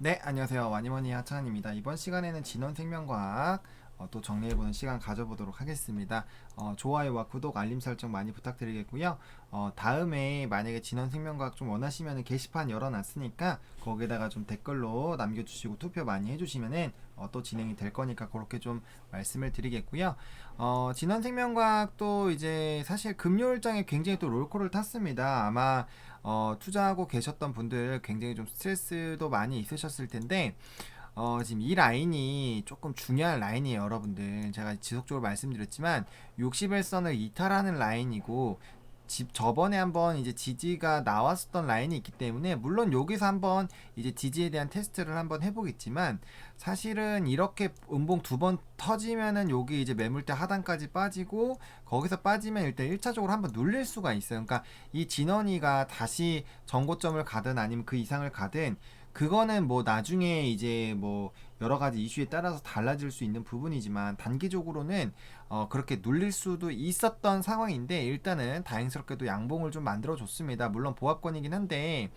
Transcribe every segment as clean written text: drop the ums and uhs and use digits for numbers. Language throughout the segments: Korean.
네, 안녕하세요. 와니머니 하찬입니다. 이번 시간에는 진원생명과학 또 정리해보는 시간 가져보도록 하겠습니다. 좋아요와 구독, 알림 설정 많이 부탁드리겠고요. 다음에 만약에 진원생명과학 좀 원하시면 게시판 열어놨으니까 거기다가 좀 댓글로 남겨주시고 투표 많이 해주시면은 또 진행이 될 거니까 그렇게 좀 말씀을 드리겠고요. 진원생명과학도 이제 사실 금요일장에 굉장히 또 롤코를 탔습니다. 아마 투자하고 계셨던 분들 굉장히 좀 스트레스도 많이 있으셨을 텐데 지금 이 라인이 조금 중요한 라인이에요, 여러분들. 제가 지속적으로 말씀드렸지만 60일선을 이탈하는 라인이고 저번에 한번 이제 지지가 나왔었던 라인이 있기 때문에 물론 여기서 한번 이제 지지에 대한 테스트를 한번 해보겠지만 사실은 이렇게 음봉 두 번 터지면은 여기 이제 매물대 하단까지 빠지고 거기서 빠지면 일단 1차적으로 한번 눌릴 수가 있어요. 그러니까 이 진원이가 다시 전고점을 가든 아니면 그 이상을 가든 그거는 뭐 나중에 이제 뭐 여러 가지 이슈에 따라서 달라질 수 있는 부분이지만 단기적으로는 그렇게 눌릴 수도 있었던 상황인데 일단은 다행스럽게도 양봉을 좀 만들어 줬습니다. 물론 보합권이긴 한데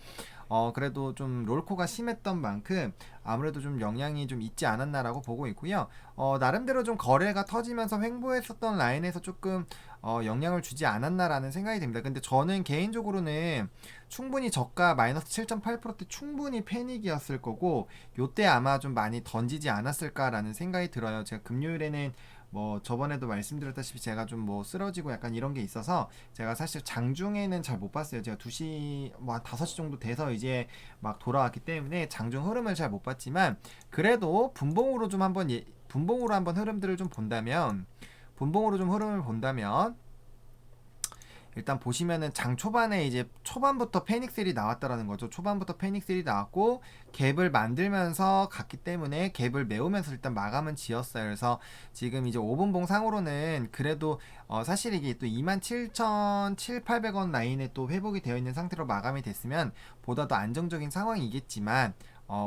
그래도 좀 롤코가 심했던 만큼 아무래도 좀 영향이 좀 있지 않았나라고 보고 있고요. 나름대로 좀 거래가 터지면서 횡보했었던 라인에서 조금 영향을 주지 않았나라는 생각이 듭니다. 근데 저는 개인적으로는 충분히 저가 마이너스 7.8%대 충분히 패닉이었을 거고 요때 아마 좀 많이 던지지 않았을까라는 생각이 들어요. 제가 금요일에는 뭐 저번에도 말씀드렸다시피 제가 좀 뭐 쓰러지고 약간 이런 게 있어서 제가 사실 장중에는 잘 못 봤어요. 제가 2시 뭐 한 5시 정도 돼서 이제 막 돌아왔기 때문에 장중 흐름을 잘 못 봤지만 그래도 분봉으로 한번 흐름들을 좀 본다면 분봉으로 좀 흐름을 본다면 일단 보시면은 장 초반에 이제 초반부터 패닉셀이 나왔다라는 거죠. 초반부터 패닉셀이 나왔고 갭을 만들면서 갔기 때문에 갭을 메우면서 일단 마감은 지었어요. 그래서 지금 이제 5분봉 상으로는 그래도 사실 이게 또 27,700원 라인에 또 회복이 되어 있는 상태로 마감이 됐으면 보다 더 안정적인 상황이겠지만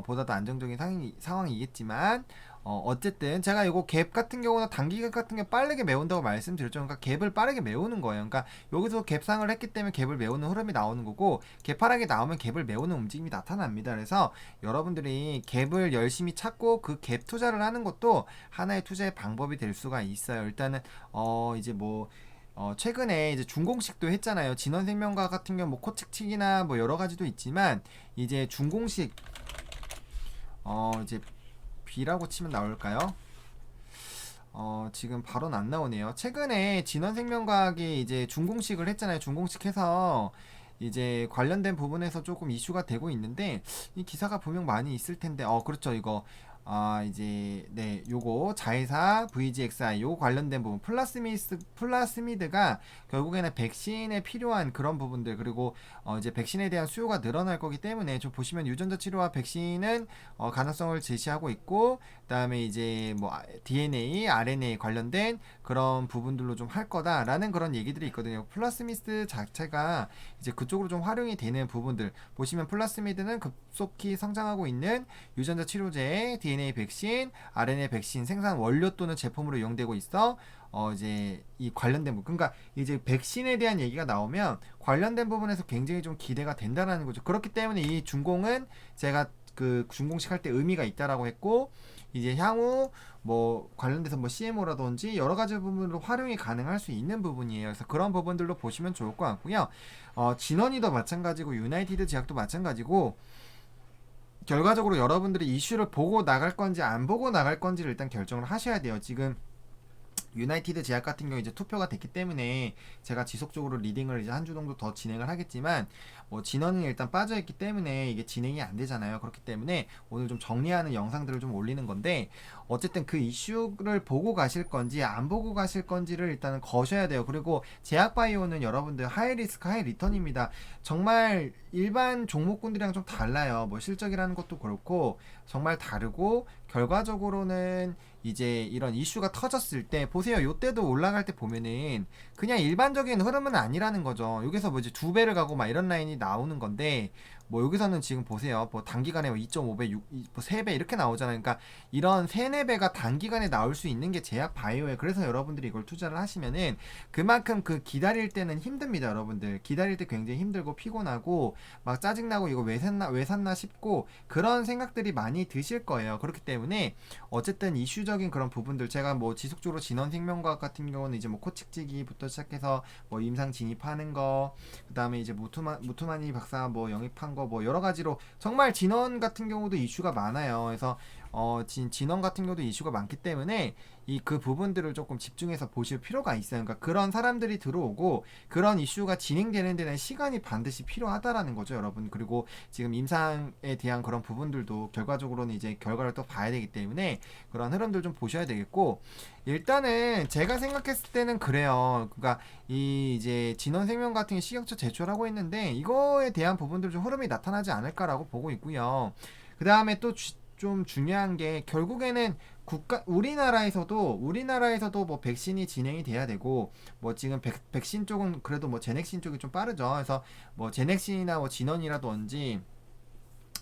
보다 더 안정적인 상황이겠지만 어쨌든 제가 이거 갭 같은 경우는 단기 갭 같은 게 빠르게 메운다고 말씀드렸죠. 그러니까 갭을 빠르게 메우는 거예요. 그러니까 여기서 갭상을 했기 때문에 갭을 메우는 흐름이 나오는 거고 갭하락이 나오면 갭을 메우는 움직임이 나타납니다. 그래서 여러분들이 갭을 열심히 찾고 그 갭 투자를 하는 것도 하나의 투자의 방법이 될 수가 있어요. 일단은 이제 뭐 최근에 이제 준공식도 했잖아요. 진원생명과 같은 경우 뭐 코측치기나 뭐 여러 가지도 있지만 이제 준공식 이제 B라고 치면 나올까요? 지금 바로는 안 나오네요. 최근에 진원생명과학이 이제 준공식을 했잖아요. 준공식 해서 이제 관련된 부분에서 조금 이슈가 되고 있는데 이 기사가 분명 많이 있을 텐데 그렇죠. 이거 이제 네 요거 자회사 VGXI 요거 관련된 부분 플라스미드가 결국에는 백신에 필요한 그런 부분들 그리고 이제 백신에 대한 수요가 늘어날 거기 때문에 좀 보시면 유전자 치료와 백신은 가능성을 제시하고 있고 그다음에 이제 뭐 DNA, RNA 관련된 그런 부분들로 좀 할 거다라는 그런 얘기들이 있거든요. 플라스미드 자체가 이제 그쪽으로 좀 활용이 되는 부분들 보시면 플라스미드는 급속히 성장하고 있는 유전자 치료제, DNA 백신, RNA 백신 생산 원료 또는 제품으로 이용되고 있어. 이제 이 관련된 부분, 그러니까 이제 백신에 대한 얘기가 나오면 관련된 부분에서 굉장히 좀 기대가 된다라는 거죠. 그렇기 때문에 이 준공은 제가 그 준공식 할 때 의미가 있다라고 했고 이제 향후 뭐 관련돼서 뭐 CMO라든지 여러 가지 부분으로 활용이 가능할 수 있는 부분이에요. 그래서 그런 부분들로 보시면 좋을 것 같고요. 진원이도 마찬가지고 유나이티드 제약도 마찬가지고 결과적으로 여러분들이 이슈를 보고 나갈 건지 안 보고 나갈 건지를 일단 결정을 하셔야 돼요. 지금 유나이티드 제약 같은 경우 이제 투표가 됐기 때문에 제가 지속적으로 리딩을 이제 한 주 정도 더 진행을 하겠지만 뭐 진원은 일단 빠져있기 때문에 이게 진행이 안 되잖아요. 그렇기 때문에 오늘 좀 정리하는 영상들을 좀 올리는 건데 어쨌든 그 이슈를 보고 가실 건지 안 보고 가실 건지를 일단은 거셔야 돼요. 그리고 제약바이오는 여러분들 하이 리스크 하이 리턴입니다. 정말 일반 종목군들이랑 좀 달라요. 뭐 실적이라는 것도 그렇고 정말 다르고 결과적으로는 이제 이런 이슈가 터졌을 때 보세요. 요때도 올라갈 때 보면은 그냥 일반적인 흐름은 아니라는 거죠. 여기서 뭐 이제 두 배를 가고 막 이런 라인이 나오는 건데 뭐 여기서는 지금 보세요. 뭐 단기간에 2.5배, 6, 뭐 3배 이렇게 나오잖아요. 그러니까 이런 3, 4배가 단기간에 나올 수 있는 게 제약 바이오에 그래서 여러분들이 이걸 투자를 하시면은 그만큼 그 기다릴 때는 힘듭니다, 여러분들. 기다릴 때 굉장히 힘들고 피곤하고 막 짜증나고 이거 왜 샀나 싶고 그런 생각들이 많이 드실 거예요. 그렇기 때문에 어쨌든 이슈적인 그런 부분들 제가 뭐 지속적으로 진원생명과학 같은 경우는 이제 뭐 코치찌기부터 시작해서 뭐 임상 진입하는 거 그다음에 이제 무투마니 박사 뭐 영입한 거 뭐 여러 가지로 정말 진원 같은 경우도 이슈가 많아요. 그래서 진원 같은 경우도 이슈가 많기 때문에 그 부분들을 조금 집중해서 보실 필요가 있어요. 그러니까 그런 사람들이 들어오고 그런 이슈가 진행되는 데는 시간이 반드시 필요하다라는 거죠, 여러분. 그리고 지금 임상에 대한 그런 부분들도 결과적으로는 이제 결과를 또 봐야 되기 때문에 그런 흐름들 좀 보셔야 되겠고 일단은 제가 생각했을 때는 그래요. 그러니까 이제 진원생명 같은 게 식약처 제출하고 있는데 이거에 대한 부분들 좀 흐름이 나타나지 않을까라고 보고 있고요. 그 다음에 또 좀 중요한 게 결국에는 우리나라에서도 뭐 백신이 진행이 돼야 되고 뭐 지금 백신 쪽은 그래도 뭐 제넥신 쪽이 좀 빠르죠. 그래서 뭐 제넥신이나 뭐 진원이라든지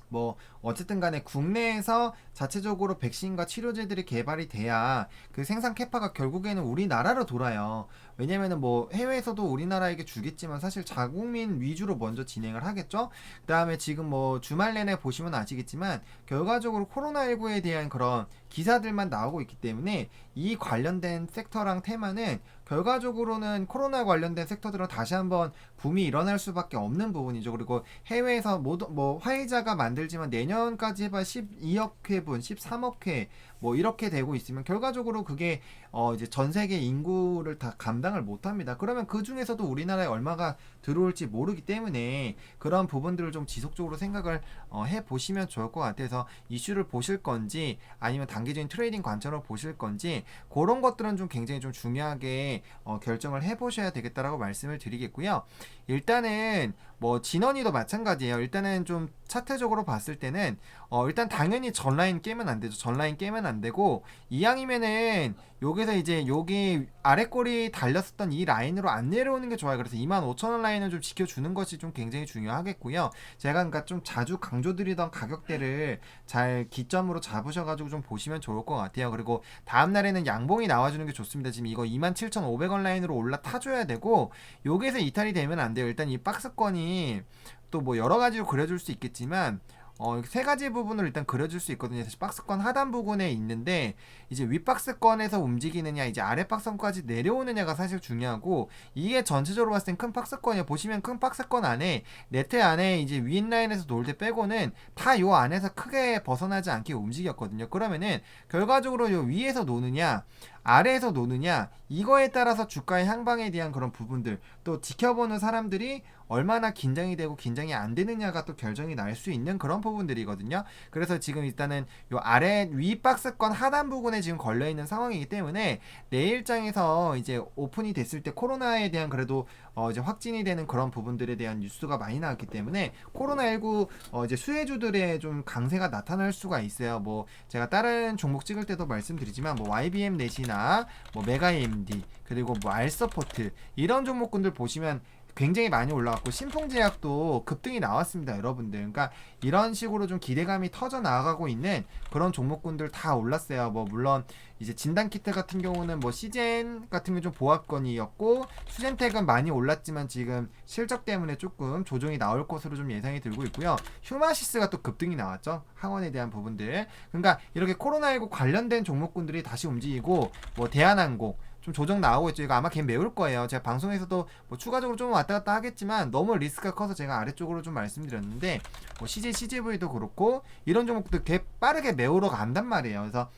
뭐 어쨌든 간에 국내에서 자체적으로 백신과 치료제들이 개발이 돼야 그 생산 캐파가 결국에는 우리나라로 돌아요. 왜냐면은 뭐 해외에서도 우리나라에게 주겠지만 사실 자국민 위주로 먼저 진행을 하겠죠. 그다음에 지금 뭐 주말 내내 보시면 아시겠지만 결과적으로 코로나19에 대한 그런 기사들만 나오고 있기 때문에 이 관련된 섹터랑 테마는 결과적으로는 코로나 관련된 섹터들은 다시 한번 붐이 일어날 수밖에 없는 부분이죠. 그리고 해외에서 모두 뭐 화이자가 만들지만 내년까지 해봐 12억 회분, 13억 회 뭐 이렇게 되고 있으면 결과적으로 그게 이제 전 세계 인구를 다 감당을 못 합니다. 그러면 그 중에서도 우리나라에 얼마가 들어올지 모르기 때문에 그런 부분들을 좀 지속적으로 생각을 해 보시면 좋을 것 같아서 이슈를 보실 건지 아니면 단기적인 트레이딩 관점으로 보실 건지 그런 것들은 좀 굉장히 좀 중요하게 결정을 해 보셔야 되겠다라고 말씀을 드리겠고요. 일단은 뭐 진원이도 마찬가지예요. 일단은 좀 차트적으로 봤을 때는 일단 당연히 전라인 깨면 안 되죠. 전라인 깨면 안 되고 이왕이면은 여기서 이제 여기 아래 꼬리 달렸었던 이 라인으로 안 내려오는 게 좋아요. 그래서 25,000원 라인을 좀 지켜주는 것이 좀 굉장히 중요하겠고요. 제가 그러니까 좀 자주 강조드리던 가격대를 잘 기점으로 잡으셔가지고 좀 보시면 좋을 것 같아요. 그리고 다음 날에는 양봉이 나와주는 게 좋습니다. 지금 이거 27,500원 라인으로 올라타줘야 되고 여기서 이탈이 되면 안 돼요. 일단 이 박스권이 또 뭐 여러 가지로 그려줄 수 있겠지만 세 가지 부분을 일단 그려줄 수 있거든요. 사실 박스권 하단 부분에 있는데 이제 윗박스권에서 움직이느냐 이제 아랫박스권까지 내려오느냐가 사실 중요하고 이게 전체적으로 봤을 땐 큰 박스권이에요. 보시면 큰 박스권 안에 네트 안에 이제 윗 라인에서 놀 때 빼고는 다 요 안에서 크게 벗어나지 않게 움직였거든요. 그러면은 결과적으로 요 위에서 노느냐 아래에서 노느냐 이거에 따라서 주가의 향방에 대한 그런 부분들 또 지켜보는 사람들이 얼마나 긴장이 되고 긴장이 안 되느냐가 또 결정이 날 수 있는 그런 부분들이거든요. 그래서 지금 일단은 요 아래 위 박스권 하단 부분에 지금 걸려 있는 상황이기 때문에 내일장에서 이제 오픈이 됐을 때 코로나에 대한 그래도 이제 확진이 되는 그런 부분들에 대한 뉴스가 많이 나왔기 때문에 코로나19 이제 수혜주들의 좀 강세가 나타날 수가 있어요. 뭐 제가 다른 종목 찍을 때도 말씀드리지만 뭐 YBM 넷이나 뭐 메가AMD 그리고 뭐 알서포트 이런 종목군들 보시면 굉장히 많이 올라갔고 신풍제약도 급등이 나왔습니다, 여러분들. 그러니까 이런 식으로 좀 기대감이 터져 나가고 있는 그런 종목군들 다 올랐어요. 뭐 물론 이제 진단키트 같은 경우는 뭐 시젠 같은 게 좀 보합권이었고 수젠텍은 많이 올랐지만 지금 실적 때문에 조금 조정이 나올 것으로 좀 예상이 들고 있고요. 휴마시스가 또 급등이 나왔죠. 항원에 대한 부분들. 그러니까 이렇게 코로나19 관련된 종목군들이 다시 움직이고 뭐 대한항공 좀 조정 나오고 있죠. 이거 아마 걔 메울 거예요. 제가 방송에서도 뭐 추가적으로 좀 왔다 갔다 하겠지만 너무 리스크가 커서 제가 아래쪽으로 좀 말씀드렸는데 뭐 CJV도 그렇고 이런 종목들 걔 빠르게 메우러 간단 말이에요. 그래서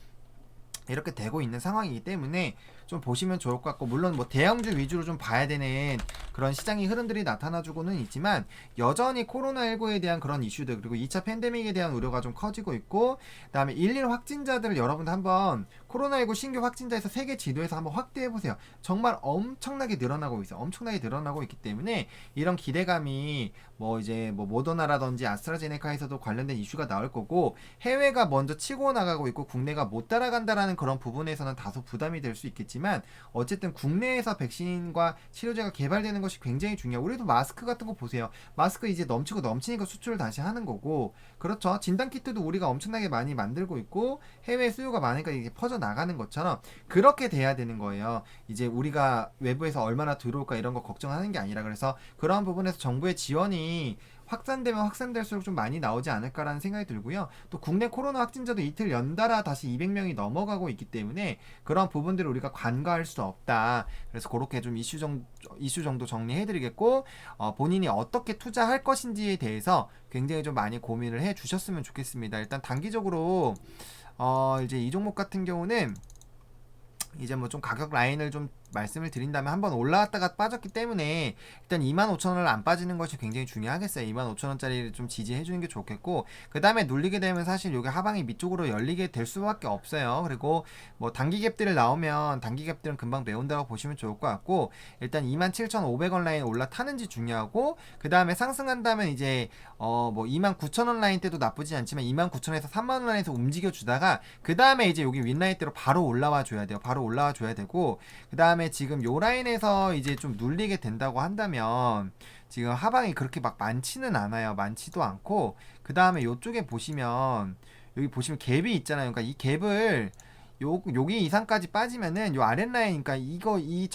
이렇게 되고 있는 상황이기 때문에 좀 보시면 좋을 것 같고 물론 뭐 대형주 위주로 좀 봐야 되는 그런 시장의 흐름들이 나타나주고는 있지만 여전히 코로나19에 대한 그런 이슈들 그리고 2차 팬데믹에 대한 우려가 좀 커지고 있고 그다음에 11 확진자들을 여러분들 한번 코로나19 신규 확진자에서 세계 지도에서 한번 확대해보세요. 정말 엄청나게 늘어나고 있어요. 엄청나게 늘어나고 있기 때문에 이런 기대감이 뭐 이제 뭐 모더나라든지 아스트라제네카에서도 관련된 이슈가 나올 거고, 해외가 먼저 치고 나가고 있고 국내가 못 따라간다라는 그런 부분에서는 다소 부담이 될 수 있겠지만, 어쨌든 국내에서 백신과 치료제가 개발되는 것이 굉장히 중요해요. 우리도 마스크 같은 거 보세요. 마스크 이제 넘치고 넘치니까 수출을 다시 하는 거고, 그렇죠. 진단키트도 우리가 엄청나게 많이 만들고 있고 해외 수요가 많으니까 이게 퍼져 나가는 것처럼 그렇게 돼야 되는 거예요. 이제 우리가 외부에서 얼마나 들어올까 이런 거 걱정하는 게 아니라, 그래서 그런 부분에서 정부의 지원이 확산되면 확산될수록 좀 많이 나오지 않을까라는 생각이 들고요. 또 국내 코로나 확진자도 이틀 연달아 다시 200명이 넘어가고 있기 때문에 그런 부분들을 우리가 간과할 수 없다. 그래서 그렇게 좀 이슈 정도 정리해드리겠고, 본인이 어떻게 투자할 것인지에 대해서 굉장히 좀 많이 고민을 해 주셨으면 좋겠습니다. 일단 단기적으로 이제 이 종목 같은 경우는 이제 뭐 좀 가격 라인을 좀 말씀을 드린다면, 한번 올라왔다가 빠졌기 때문에 일단 25,000원을 안 빠지는 것이 굉장히 중요하겠어요. 25,000원짜리를 좀 지지해주는 게 좋겠고, 그 다음에 눌리게 되면 사실 이게 하방이 밑쪽으로 열리게 될 수밖에 없어요. 그리고 뭐 단기 갭들을 나오면 단기 갭들은 금방 메운다고 보시면 좋을 것 같고, 일단 27,500원 라인 올라타는지 중요하고, 그 다음에 상승한다면 이제 뭐 29,000원 라인 때도 나쁘지 않지만 29,000원에서 3만원 라인에서 움직여 주다가 그 다음에 이제 여기 윗라인대로 바로 올라와 줘야 돼요. 바로 올라와 줘야 되고, 그 다음에 지금 요 라인에서 이제 좀 눌리게 된다고 한다면, 지금 하방이 그렇게 막 많지는 않아요. 많지도 않고, 그 다음에 요쪽에 보시면 여기 보시면 갭이 있잖아요. 그러니까 이 갭을 여기 이상까지 빠지면은 요 아랫라인, 그러니까 이거 이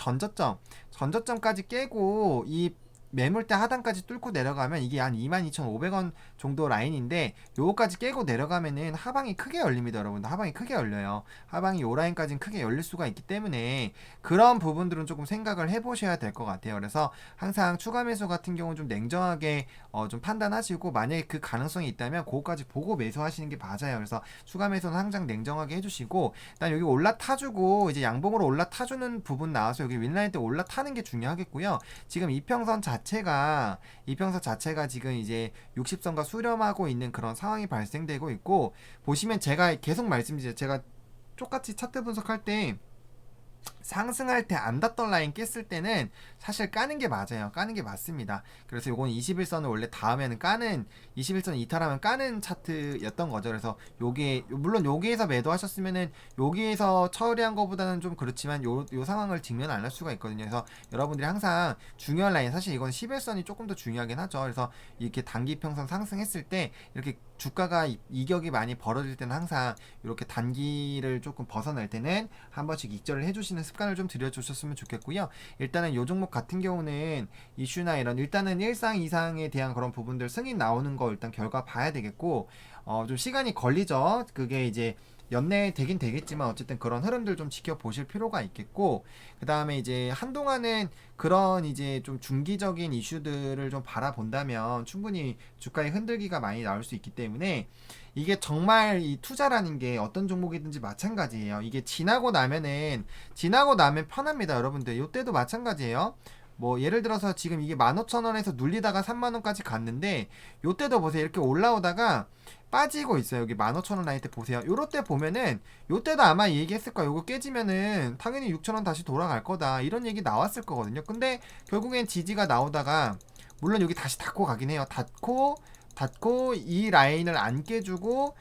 전저점까지 깨고 이 매물대 하단까지 뚫고 내려가면 이게 한 22,500원 정도 라인인데, 요거까지 깨고 내려가면은 하방이 크게 열립니다. 여러분들, 하방이 크게 열려요. 하방이 요 라인까지는 크게 열릴 수가 있기 때문에 그런 부분들은 조금 생각을 해보셔야 될 것 같아요. 그래서 항상 추가 매수 같은 경우는 좀 냉정하게 좀 판단하시고, 만약에 그 가능성이 있다면 그거까지 보고 매수하시는 게 맞아요. 그래서 추가 매수는 항상 냉정하게 해주시고, 일단 여기 올라타주고 이제 양봉으로 올라타주는 부분 나와서 여기 윗라인 때 올라타는 게 중요하겠고요. 지금 이평선 자체가 지금 이제 60선과 수렴하고 있는 그런 상황이 발생되고 있고, 보시면 제가 계속 말씀드리죠. 제가 똑같이 차트 분석할 때 상승할 때 안 닿던 라인 깼을 때는 사실 까는 게 맞아요. 까는 게 맞습니다. 그래서 요건 21선을 원래 닿으면 까는, 21선 이탈하면 까는 차트였던 거죠. 그래서 요게 물론 여기에서 매도하셨으면은 여기에서 처리한 것보다는 좀 그렇지만 요 상황을 직면 안 할 수가 있거든요. 그래서 여러분들이 항상 중요한 라인, 사실 이건 11선이 조금 더 중요하긴 하죠. 그래서 이렇게 단기 평선 상승했을 때 이렇게 주가가 이격이 많이 벌어질 때는 항상 이렇게 단기를 조금 벗어날 때는 한 번씩 익절을 해주시는 습관을 좀 들여주셨으면 좋겠고요. 일단은 요 종목 같은 경우는 이슈나 이런 일단은 일상 이상에 대한 그런 부분들 승인 나오는 거 일단 결과 봐야 되겠고, 좀 시간이 걸리죠. 그게 이제 연내 되긴 되겠지만 어쨌든 그런 흐름들 좀 지켜보실 필요가 있겠고, 그 다음에 이제 한동안은 그런 이제 좀 중기적인 이슈들을 좀 바라본다면 충분히 주가의 흔들기가 많이 나올 수 있기 때문에, 이게 정말 이 투자라는 게 어떤 종목이든지 마찬가지예요. 이게 지나고 나면 편합니다. 여러분들 요때도 마찬가지예요. 뭐 예를 들어서 지금 이게 15,000원에서 눌리다가 3만원까지 갔는데, 요때도 보세요. 이렇게 올라오다가 빠지고 있어요. 여기 15,000원 라인 때 보세요. 요럴 때 보면은 요때도 아마 얘기했을 거야. 요거 깨지면은 당연히 6,000원 다시 돌아갈 거다, 이런 얘기 나왔을 거거든요. 근데 결국엔 지지가 나오다가 물론 여기 다시 닫고 가긴 해요. 닫고 이 라인을 안 깨주고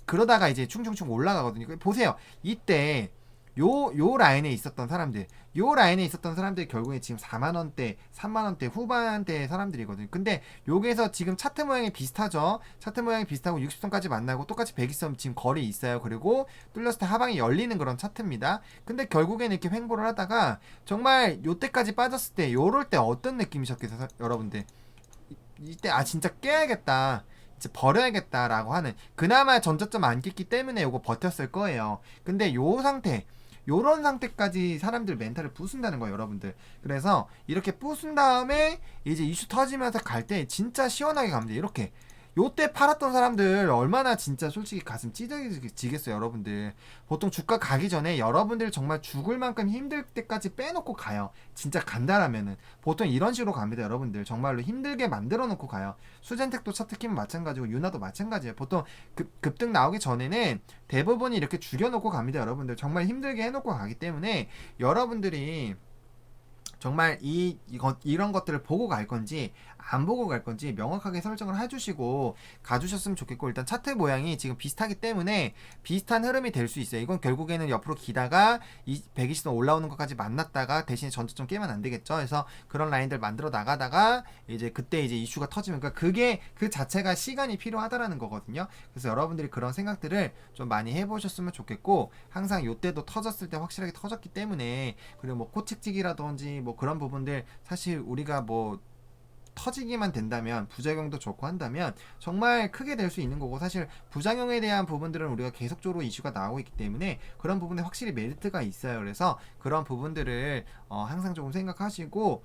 그러다가 이제 충충충 올라가거든요. 보세요. 이때 요 라인에 있었던 사람들이 결국에 지금 4만원대, 3만원대 후반대의 사람들이거든요. 근데 여기에서 지금 차트 모양이 비슷하죠? 차트 모양이 비슷하고 60선까지 만나고 똑같이 120선 지금 거리 있어요. 그리고 뚫렸을 때 하방이 열리는 그런 차트입니다. 근데 결국에는 이렇게 횡보를 하다가 정말 요때까지 빠졌을 때, 요럴 때 어떤 느낌이셨겠어요, 여러분들? 이때 진짜 깨야겠다, 이제 버려야겠다라고 하는, 그나마 전저점 안 깼기 때문에 요거 버텼을 거예요. 근데 요런 상태까지 사람들 멘탈을 부순다는 거예요, 여러분들. 그래서 이렇게 부순 다음에 이제 이슈 터지면서 갈 때 진짜 시원하게 가면 돼요. 이렇게 요때 팔았던 사람들 얼마나 진짜 솔직히 가슴 찢어지겠어요, 여러분들. 보통 주가 가기 전에 여러분들 정말 죽을 만큼 힘들 때까지 빼놓고 가요. 진짜 간다라면은 보통 이런 식으로 갑니다, 여러분들. 정말로 힘들게 만들어 놓고 가요. 수젠텍도 차트키면 마찬가지고 유나도 마찬가지예요. 보통 급등 나오기 전에는 대부분이 이렇게 죽여놓고 갑니다, 여러분들. 정말 힘들게 해놓고 가기 때문에 여러분들이 정말 이런 것들을 보고 갈 건지 안 보고 갈 건지 명확하게 설정을 해주시고 가주셨으면 좋겠고, 일단 차트 모양이 지금 비슷하기 때문에 비슷한 흐름이 될 수 있어요. 이건 결국에는 옆으로 기다가 120선 올라오는 것까지 만났다가 대신에 전저점 깨면 안 되겠죠. 그래서 그런 라인들 만들어 나가다가 이제 그때 이제 이슈가 터지면, 그러니까 그게 그 자체가 시간이 필요하다라는 거거든요. 그래서 여러분들이 그런 생각들을 좀 많이 해보셨으면 좋겠고, 항상 요때도 터졌을 때 확실하게 터졌기 때문에, 그리고 뭐 코칙찍이라든지 뭐 그런 부분들 사실 우리가 뭐 터지기만 된다면, 부작용도 좋고 한다면 정말 크게 될 수 있는 거고, 사실 부작용에 대한 부분들은 우리가 계속적으로 이슈가 나오고 있기 때문에 그런 부분에 확실히 메리트가 있어요. 그래서 그런 부분들을 항상 조금 생각하시고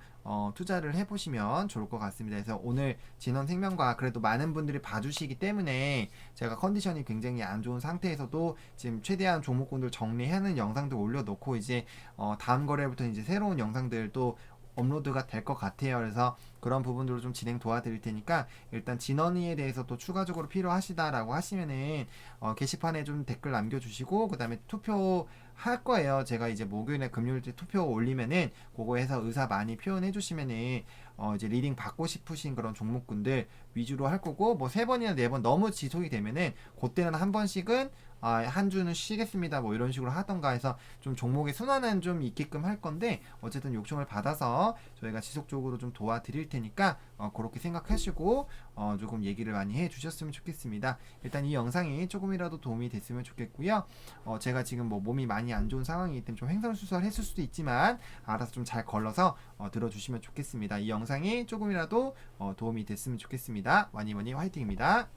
투자를 해보시면 좋을 것 같습니다. 그래서 오늘 진원생명과 그래도 많은 분들이 봐주시기 때문에 제가 컨디션이 굉장히 안 좋은 상태에서도 지금 최대한 종목군들 정리하는 영상도 올려놓고, 이제 다음 거래부터 이제 새로운 영상들 또 업로드가 될 것 같아요. 그래서 그런 부분들로 좀 진행 도와드릴 테니까, 일단 진원이에 대해서 또 추가적으로 필요하시다라고 하시면은 게시판에 좀 댓글 남겨주시고, 그 다음에 투표 할 거예요. 제가 이제 목요일에 금요일 때 투표 올리면은 그거 해서 의사 많이 표현해 주시면은 이제 리딩 받고 싶으신 그런 종목군들 위주로 할 거고, 뭐 3번이나 4번 너무 지속이 되면은 그때는 한 번씩은 한 주는 쉬겠습니다 뭐 이런 식으로 하던가 해서 좀 종목의 순환은 좀 있게끔 할 건데, 어쨌든 요청을 받아서 저희가 지속적으로 좀 도와드릴 테니까 그렇게 생각하시고 조금 얘기를 많이 해 주셨으면 좋겠습니다. 일단 이 영상이 조금이라도 도움이 됐으면 좋겠고요. 제가 지금 뭐 몸이 많이 안 좋은 상황이기 때문에 좀 횡설수설 했을 수도 있지만 알아서 좀 잘 걸러서 들어주시면 좋겠습니다. 이 영상이 조금이라도 도움이 됐으면 좋겠습니다. 와니머니 화이팅입니다.